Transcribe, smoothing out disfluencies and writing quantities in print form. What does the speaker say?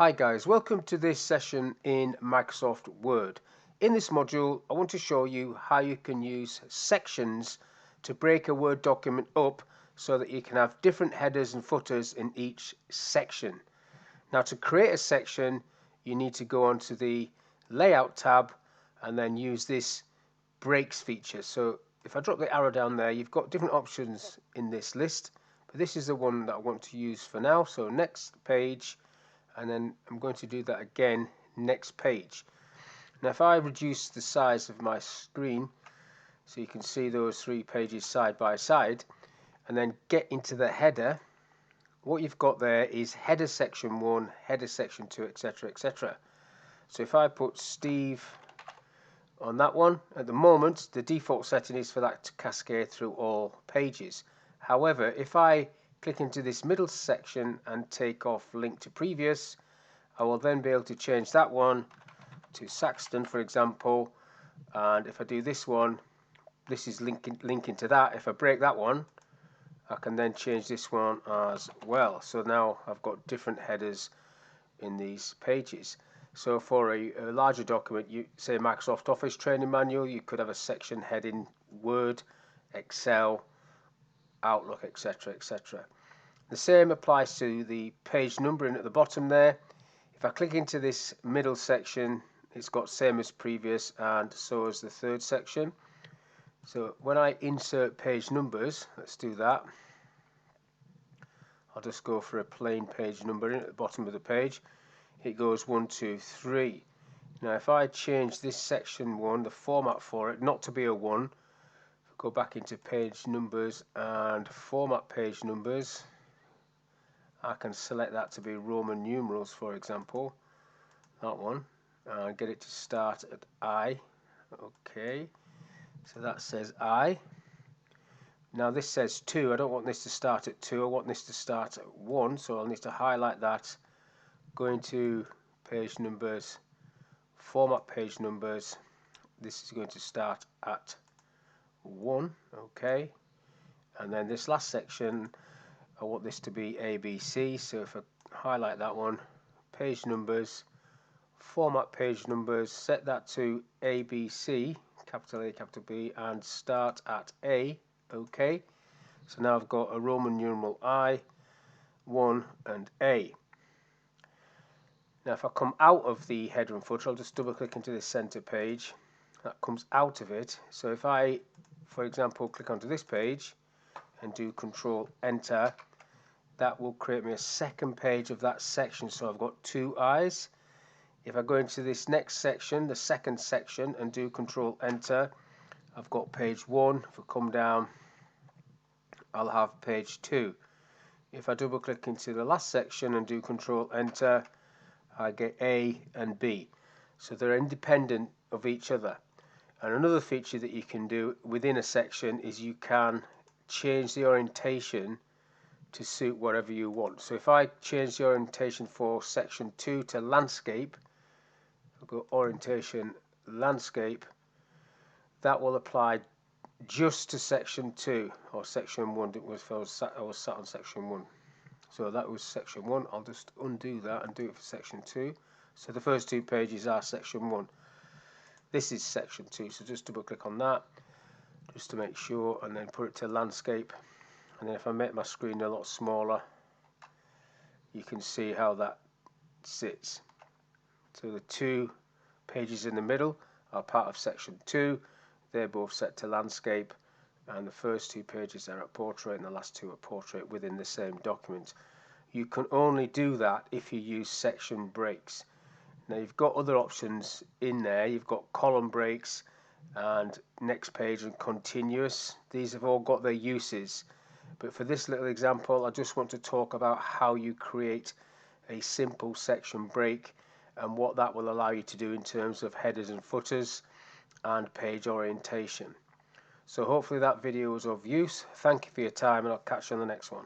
Hi guys, welcome to this session in Microsoft Word. In this module, I want to show you how you can use sections to break a Word document up so that you can have different headers and footers in each section. Now to create a section, you need to go onto the Layout tab and then use this breaks feature. So if I drop the arrow down there, you've got different options in this list, but this is the one that I want to use for now. So next page, and then I'm going to do that again, next page. Now if I reduce the size of my screen so you can see those three pages side by side and then get into the header, what you've got there is header section 1, header section 2, etc, etc. So if I put Steve on that one, at the moment the default setting is for that to cascade through all pages. However, if I click into this middle section and take off link to previous, I will then be able to change that one to Saxton, for example, and if I do this one, this is linking to that. If I break that one, I can then change this one as well. So now I've got different headers in these pages. So for a larger document, you say Microsoft Office training manual, you could have a section heading Word, Excel, Outlook, etc, etc. The same applies to the page numbering at the bottom there. If I click into this middle section, it's got same as previous, and so is the third section. So when I insert page numbers, let's do that. I'll just go for a plain page numbering at the bottom of the page. It goes 1, 2, 3. Now if I change this section 1, the format for it, not to be a 1, go back into page numbers and format page numbers, I can select that to be Roman numerals, for example, that one, and get it to start at I. Okay, so that says I. Now this says 2. I don't want this to start at 2, I want this to start at 1, so I'll need to highlight that, go into page numbers, format page numbers, this is going to start at 1, okay, and then this last section, I want this to be ABC, so if I highlight that one, page numbers, format page numbers, set that to ABC, capital A, capital B, and start at A, okay. So now I've got a Roman numeral I, 1, and A. Now if I come out of the header and footer, I'll just double click into this center page, that comes out of it. So if I, for example, click onto this page and do Control Enter, that will create me a second page of that section, so I've got 2 I's. If I go into this next section, the second section, and do Control Enter, I've got page 1. If I come down, I'll have page 2. If I double click into the last section and do Control Enter, I get A and B. So they're independent of each other. And another feature that you can do within a section is you can change the orientation to suit whatever you want. So if I change the orientation for section 2 to landscape, I'll go orientation landscape, that will apply just to section 2 or section 1. It was I was sat on section 1. So that was section 1. I'll just undo that and do it for section 2. So the first 2 pages are section 1. This is section 2, so just double click on that just to make sure, and then put it to landscape. And then if I make my screen a lot smaller, you can see how that sits. So the 2 pages in the middle are part of section 2. They're both set to landscape, and the first 2 pages are at portrait and the last 2 are portrait within the same document. You can only do that if you use section breaks. Now you've got other options in there. You've got column breaks and next page and continuous. These have all got their uses. But for this little example, I just want to talk about how you create a simple section break and what that will allow you to do in terms of headers and footers and page orientation. So hopefully that video was of use. Thank you for your time, and I'll catch you on the next one.